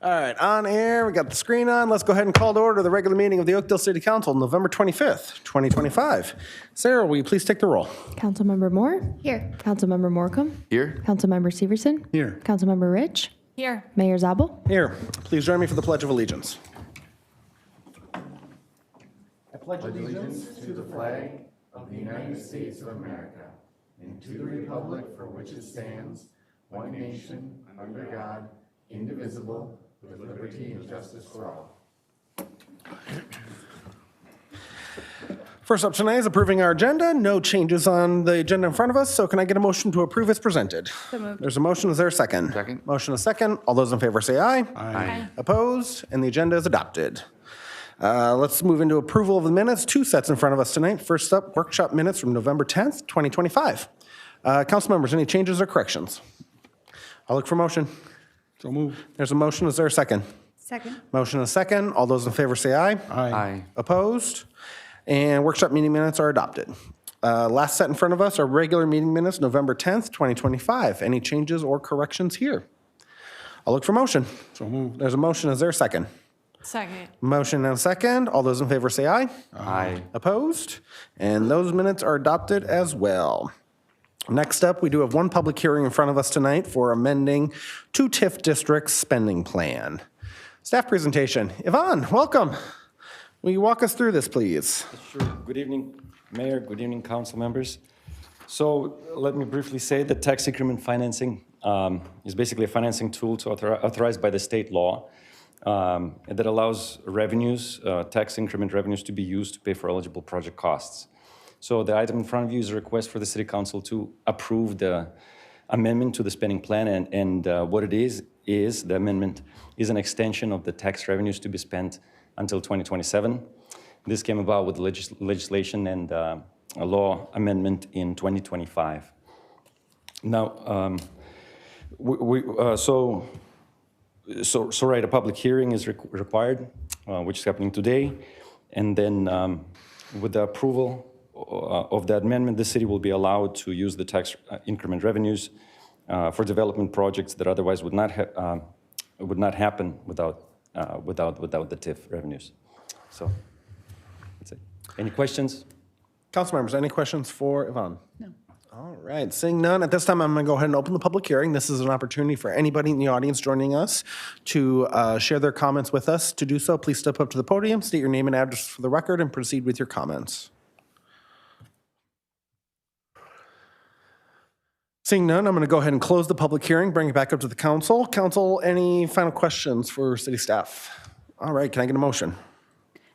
All right, on air, we got the screen on. Let's go ahead and call to order the regular meeting of the Oakdale City Council, November 25th, 2025. Sarah, will you please take the roll? Councilmember Moore? Here. Councilmember Morcomb? Here. Councilmember Severson? Here. Councilmember Rich? Here. Mayor Zabel? Here. Please join me for the Pledge of Allegiance. I pledge allegiance to the flag of the United States of America and to the republic for which it stands, one nation, under God, indivisible, with liberty and justice for all. First up tonight is approving our agenda. No changes on the agenda in front of us, so can I get a motion to approve as presented? So moved. There's a motion. Is there a second? Second. Motion a second. All those in favor say aye. Aye. Opposed? And the agenda is adopted. Let's move into approval of the minutes. Two sets in front of us tonight. First up, workshop minutes from November 10th, 2025. Council members, any changes or corrections? I'll look for motion. So moved. There's a motion. Is there a second? Second. Motion a second. All those in favor say aye. Aye. Opposed? And workshop meeting minutes are adopted. Last set in front of us are regular meeting minutes, November 10th, 2025. Any changes or corrections here? I'll look for motion. So moved. There's a motion. Is there a second? Second. Motion and a second. All those in favor say aye. Aye. Opposed? And those minutes are adopted as well. Next up, we do have one public hearing in front of us tonight for amending two TIF districts spending plan. Staff presentation. Yvonne, welcome. Will you walk us through this, please? Sure. Good evening, Mayor. Good evening, council members. So let me briefly say that tax increment financing is basically a financing tool to authorized by the state law that allows revenues, tax increment revenues, to be used to pay for eligible project costs. So the item in front of you is a request for the City Council to approve the amendment to the spending plan, and what it is the amendment is an extension of the tax revenues to be spent until 2027. This came about with legislation and a law amendment in 2025. Now, so a public hearing is required, which is happening today, and then with the approval of the amendment, the city will be allowed to use the tax increment revenues for development projects that otherwise would not happen without the TIF revenues. So that's it. Any questions? Council members, any questions for Yvonne? No. All right, seeing none, at this time, I'm going to go ahead and open the public hearing. This is an opportunity for anybody in the audience joining us to share their comments with us. To do so, please step up to the podium, state your name and address for the record, and proceed with your comments. Seeing none, I'm going to go ahead and close the public hearing, bring it back up to the council. Council, any final questions for city staff? All right, can I get a motion?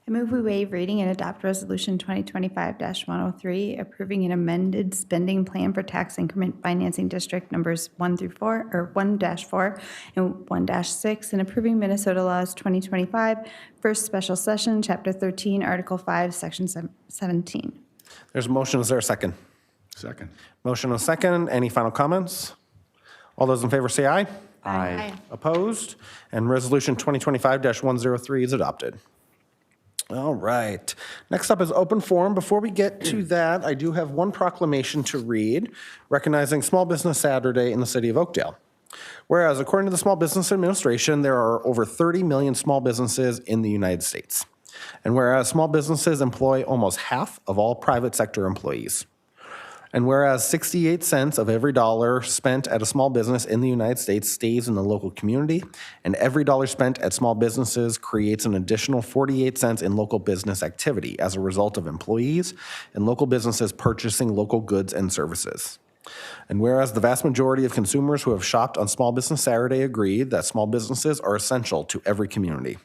I move we waive reading and adopt Resolution 2025-103, approving an amended spending plan for tax increment financing district numbers 1 through 4, or 1-4 and 1-6, and approving Minnesota Laws 2025, First Special Session, Chapter 13, Article 5, Section 17. There's a motion. Is there a second? Second. Motion and a second. Any final comments? All those in favor say aye. Aye. Opposed? And Resolution 2025-103 is adopted. All right. Next up is open forum. Before we get to that, I do have one proclamation to read recognizing Small Business Saturday in the city of Oakdale. Whereas, according to the Small Business Administration, there are over 30 million small businesses in the United States. And whereas small businesses employ almost half of all private sector employees. And whereas 68 cents of every dollar spent at a small business in the United States stays in the local community, and every dollar spent at small businesses creates an additional 48 cents in local business activity as a result of employees and local businesses purchasing local goods and services. And whereas the vast majority of consumers who have shopped on Small Business Saturday agree that small businesses are essential to every community.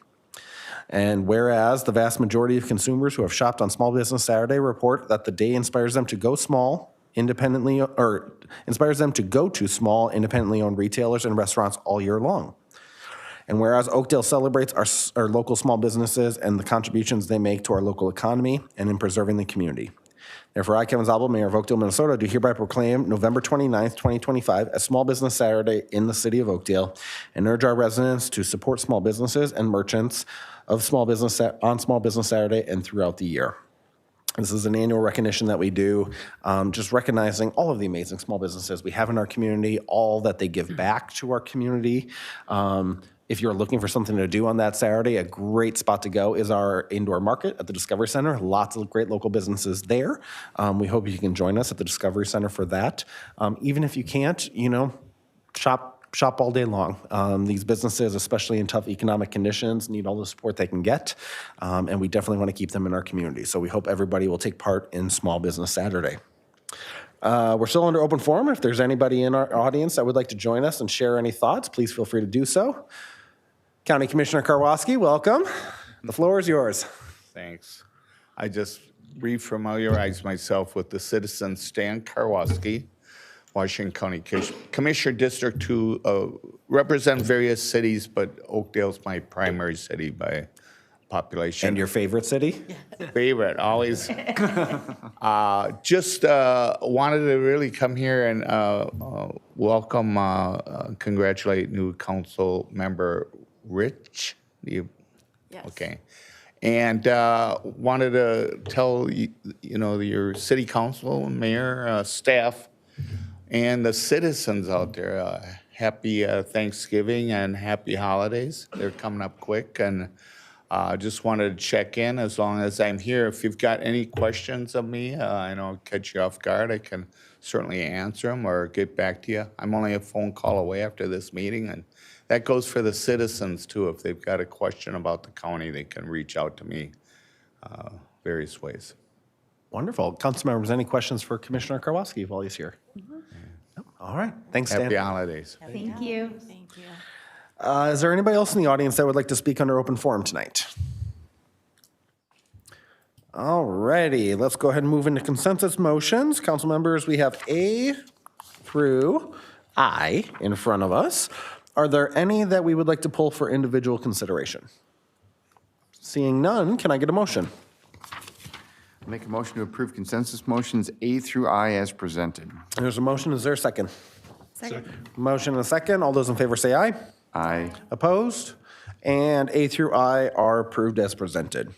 And whereas the vast majority of consumers who have shopped on Small Business Saturday report that the day inspires them to go to small, independently owned retailers and restaurants all year long. And whereas Oakdale celebrates our local small businesses and the contributions they make to our local economy and in preserving the community. Therefore, I, Kevin Zabel, Mayor of Oakdale, Minnesota, do hereby proclaim November 29th, 2025 as Small Business Saturday in the city of Oakdale and urge our residents to support small businesses and merchants of small business on Small Business Saturday and throughout the year. This is an annual recognition that we do, just recognizing all of the amazing small businesses we have in our community, all that they give back to our community. if you're looking for something to do on that Saturday, a great spot to go is our indoor market at the Discovery Center. Lots of great local businesses there. We hope you can join us at the Discovery Center for that. Even if you can't, shop all day long. These businesses, especially in tough economic conditions, need all the support they can get, and we definitely want to keep them in our community. So we hope everybody will take part in Small Business Saturday. We're still under open forum. If there's anybody in our audience that would like to join us and share any thoughts, please feel free to do so. County Commissioner Karwoski, welcome. The floor is yours. Thanks. I just refamiliarized myself with the citizen Stan Karwoski, Washington County Commissioner District 2, represent various cities, but Oakdale's my primary city by population. And your favorite city? Favorite, always. Just wanted to really come here and welcome, congratulate new council member Rich. Yes. Okay. And wanted to tell your city council, mayor, staff, and the citizens out there, happy Thanksgiving and happy holidays. They're coming up quick, and just wanted to check in as long as I'm here. If you've got any questions of me, I know I'll catch you off guard. I can certainly answer them or get back to you. I'm only a phone call away after this meeting, and that goes for the citizens too. If they've got a question about the county, they can reach out to me various ways. Wonderful. Council members, any questions for Commissioner Karwoski while he's here? All right. Thanks, Dan. Happy holidays. Thank you. Is there anybody else in the audience that would like to speak under open forum tonight? All righty, let's go ahead and move into consensus motions. Council members, we have A through I in front of us. Are there any that we would like to pull for individual consideration? Seeing none, can I get a motion? Make a motion to approve consensus motions A through I as presented. There's a motion. Is there a second? Second. Motion and a second. All those in favor say aye. Aye. Opposed? And A through I are approved as presented.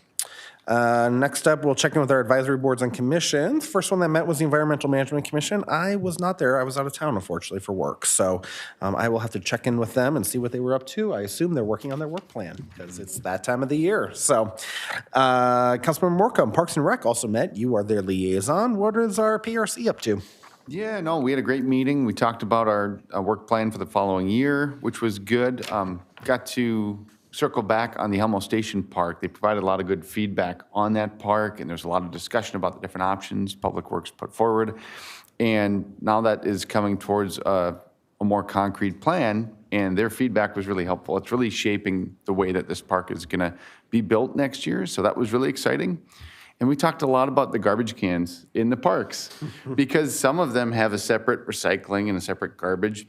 Next up, we'll check in with our advisory boards and commissions. First one that met was the Environmental Management Commission. I was not there. I was out of town, unfortunately, for work. So I will have to check in with them and see what they were up to. I assume they're working on their work plan because it's that time of the year. So Councilmember Morcomb, Parks and Rec also met. You are their liaison. What is our PRC up to? Yeah, no, we had a great meeting. We talked about our work plan for the following year, which was good. Got to circle back on the Elmo Station Park. They provided a lot of good feedback on that park, and there's a lot of discussion about the different options Public Works put forward. And now that is coming towards a more concrete plan, and their feedback was really helpful. It's really shaping the way that this park is going to be built next year, so that was really exciting. And we talked a lot about the garbage cans in the parks because some of them have a separate recycling and a separate garbage.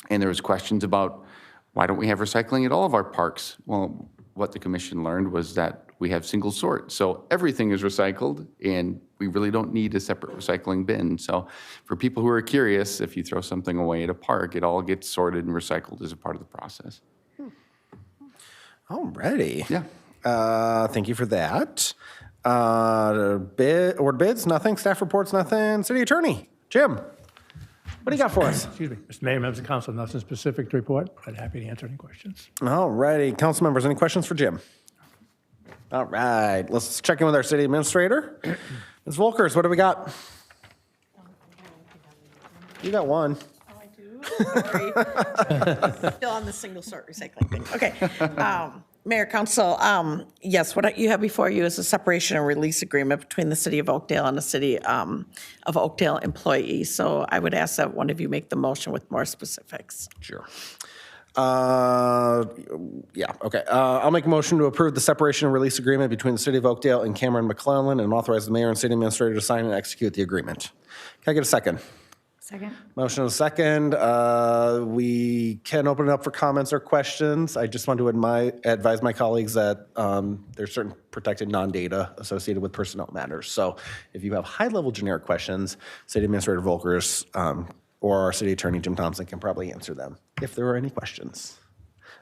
And there was questions about why don't we have recycling at all of our parks? Well, what the commission learned was that we have single sort. So everything is recycled and we really don't need a separate recycling bin. So for people who are curious, if you throw something away at a park, it all gets sorted and recycled as a part of the process. All righty. Yeah. Thank you for that. Award bids, nothing. Staff reports, nothing. City Attorney, Jim, what do you got for us? Excuse me, Mr. Mayor, members of council, nothing specific to report, but happy to answer any questions. All righty. Council members, any questions for Jim? All right. Let's check in with our city administrator. Ms. Volkers, what do we got? You got one. Oh, I do? Sorry. Still on the single sort recycling thing. Okay. Mayor, Council, yes, what you have before you is a separation and release agreement between the City of Oakdale and the City of Oakdale employees. So I would ask that one of you make the motion with more specifics. Sure. Yeah, okay. I'll make a motion to approve the separation and release agreement between the City of Oakdale and Cameron McClellan and authorize the mayor and city administrator to sign and execute the agreement. Can I get a second? Second. Motion and a second. We can open it up for comments or questions. I just want to advise my colleagues that there's certain protected non-data associated with personnel matters. So if you have high-level generic questions, City Administrator Volkers or our City Attorney Jim Thompson can probably answer them if there are any questions.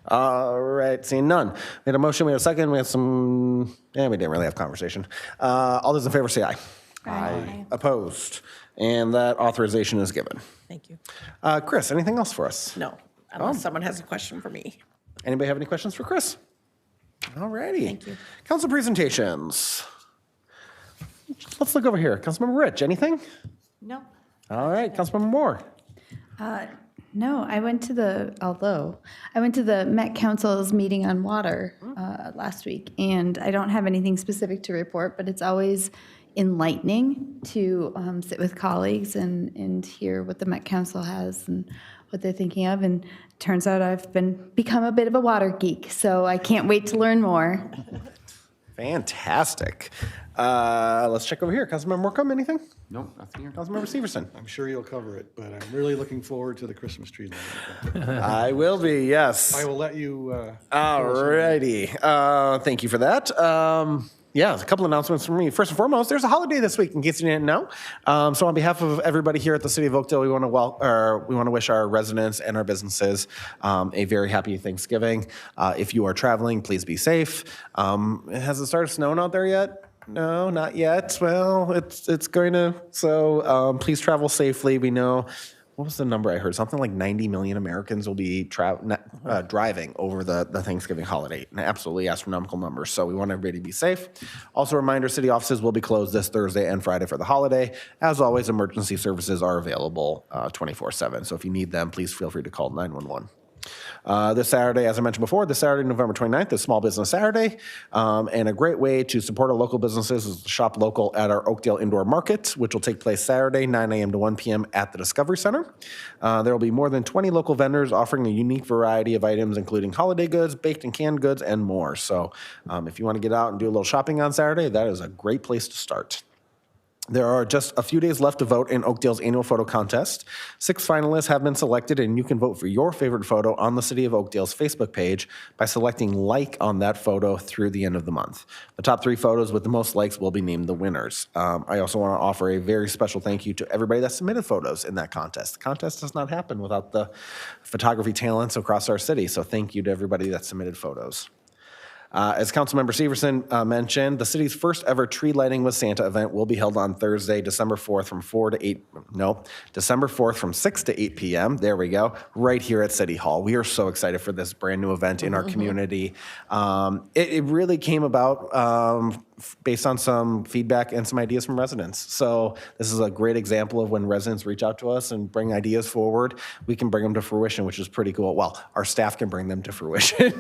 All right, seeing none. We had a motion, we had a second, we had some, we didn't really have conversation. All those in favor say aye. Aye. Opposed? And that authorization is given. Thank you. Chris, anything else for us? No, unless someone has a question for me. Anybody have any questions for Chris? All righty. Thank you. Council presentations. Let's look over here. Councilmember Rich, anything? No. All right, Councilmember Moore. No, I went to the Met Council's meeting on water last week, and I don't have anything specific to report, but it's always enlightening to sit with colleagues and hear what the Met Council has and what they're thinking of. And turns out I've become a bit of a water geek, so I can't wait to learn more. Fantastic. Let's check over here. Councilmember Morcomb, anything? No, nothing here. Councilmember Severson. I'm sure you'll cover it, but I'm really looking forward to the Christmas tree lighting. I will be, yes. I will let you. All righty. Thank you for that. Yeah, a couple announcements from me. First and foremost, there's a holiday this week, in case you didn't know. So on behalf of everybody here at the City of Oakdale, we want to wish our residents and our businesses a very happy Thanksgiving. If you are traveling, please be safe. Has it started snowing out there yet? No, not yet. Well, it's going to. So please travel safely. We know. What was the number I heard? Something like 90 million Americans will be driving over the Thanksgiving holiday. An absolutely astronomical number. So we want everybody to be safe. Also, a reminder, city offices will be closed this Thursday and Friday for the holiday. As always, emergency services are available 24/7. So if you need them, please feel free to call 911. This Saturday, as I mentioned before, this Saturday, November 29th, is Small Business Saturday. And a great way to support our local businesses is to shop local at our Oakdale Indoor Market, which will take place Saturday, 9 a.m. to 1 p.m. at the Discovery Center. There will be more than 20 local vendors offering a unique variety of items, including holiday goods, baked and canned goods, and more. So if you want to get out and do a little shopping on Saturday, that is a great place to start. There are just a few days left to vote in Oakdale's annual photo contest. 6 finalists have been selected, and you can vote for your favorite photo on the City of Oakdale's Facebook page by selecting like on that photo through the end of the month. The top 3 photos with the most likes will be named the winners. I also want to offer a very special thank you to everybody that submitted photos in that contest. The contest does not happen without the photography talents across our city, so thank you to everybody that submitted photos. As Councilmember Severson mentioned, the city's first ever Tree Lighting with Santa event will be held on Thursday, December 4th from 6 to 8 p.m. There we go, right here at City Hall. We are so excited for this brand new event in our community. It really came about based on some feedback and some ideas from residents. So this is a great example of when residents reach out to us and bring ideas forward, we can bring them to fruition, which is pretty cool. Well, our staff can bring them to fruition.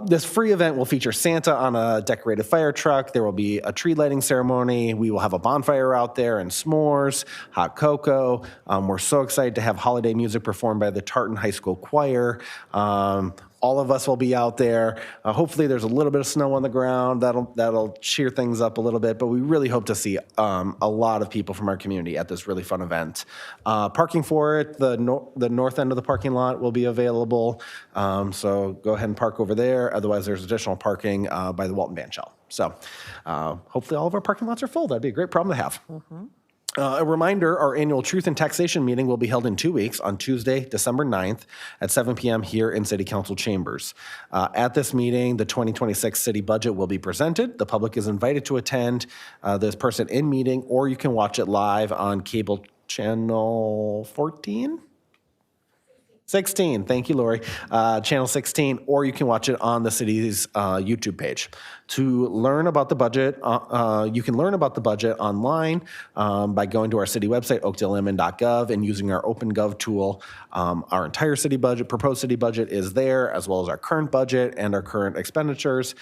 This free event will feature Santa on a decorated fire truck. There will be a tree lighting ceremony. We will have a bonfire out there and s'mores, hot cocoa. We're so excited to have holiday music performed by the Tartan High School Choir. All of us will be out there. Hopefully there's a little bit of snow on the ground. That'll cheer things up a little bit, but we really hope to see a lot of people from our community at this really fun event. Parking for it, the north end of the parking lot will be available. So go ahead and park over there. Otherwise, there's additional parking by the Walton Band Shell. So hopefully all of our parking lots are full. That'd be a great problem to have. A reminder, our annual Truth and Taxation meeting will be held in 2 weeks on Tuesday, December 9th at 7 p.m. here in City Council chambers. At this meeting, the 2026 city budget will be presented. The public is invited to attend this person in meeting, or you can watch it live on cable channel 14? 16, thank you, Lori. Channel 16, or you can watch it on the city's YouTube page. To learn about the budget, you can learn about the budget online by going to our city website, oakdalemn.gov, and using our OpenGov tool. Our entire city budget, proposed city budget is there, as well as our current budget and our current expenditures.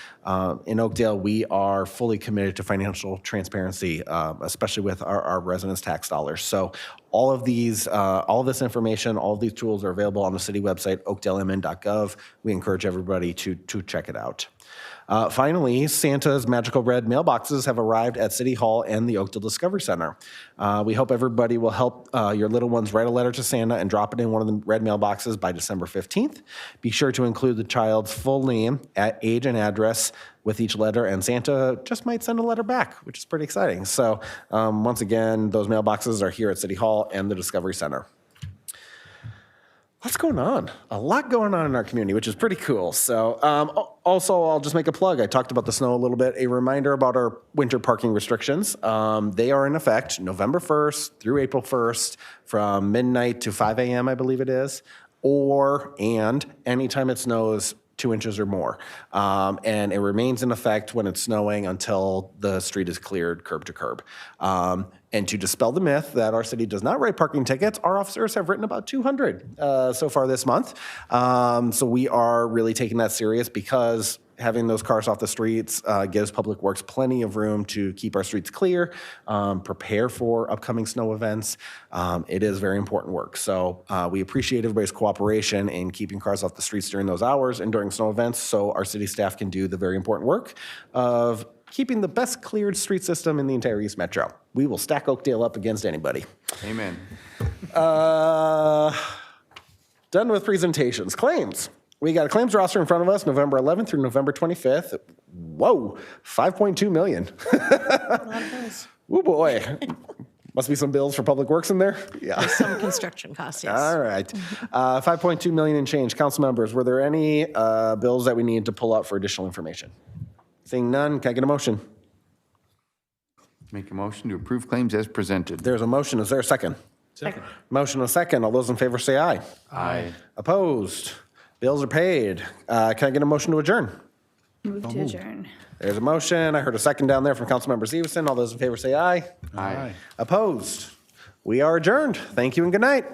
In Oakdale, we are fully committed to financial transparency, especially with our residents' tax dollars. So all of this information, all of these tools are available on the city website, oakdalemn.gov. We encourage everybody to check it out. Finally, Santa's magical red mailboxes have arrived at City Hall and the Oakdale Discovery Center. We hope everybody will help your little ones write a letter to Santa and drop it in one of the red mailboxes by December 15th. Be sure to include the child's full name, age, and address with each letter, and Santa just might send a letter back, which is pretty exciting. So once again, those mailboxes are here at City Hall and the Discovery Center. What's going on? A lot going on in our community, which is pretty cool. So also, I'll just make a plug. I talked about the snow a little bit. A reminder about our winter parking restrictions. They are in effect November 1st through April 1st from midnight to 5 a.m., I believe it is. and anytime it snows 2 inches or more. And it remains in effect when it's snowing until the street is cleared curb to curb. And to dispel the myth that our city does not write parking tickets, our officers have written about 200 so far this month. So we are really taking that serious because having those cars off the streets gives Public Works plenty of room to keep our streets clear, prepare for upcoming snow events. It is very important work. So we appreciate everybody's cooperation in keeping cars off the streets during those hours and during snow events so our city staff can do the very important work of keeping the best cleared street system in the entire East Metro. We will stack Oakdale up against anybody. Amen. Done with presentations. Claims. We got a claims roster in front of us, November 11th through November 25th. Whoa, 5.2 million. Oh boy. Must be some bills for Public Works in there? Yeah. There's some construction costs, yes. All right. 5.2 million and change. Council members, were there any bills that we need to pull up for additional information? Seeing none, can I get a motion? Make a motion to approve claims as presented. There's a motion. Is there a second? Second. Motion and a second. All those in favor say aye. Aye. Opposed? Bills are paid. Can I get a motion to adjourn? Move to adjourn. There's a motion. I heard a second down there from Councilmember Stevenson. All those in favor say aye. Aye. Opposed? We are adjourned. Thank you and good night.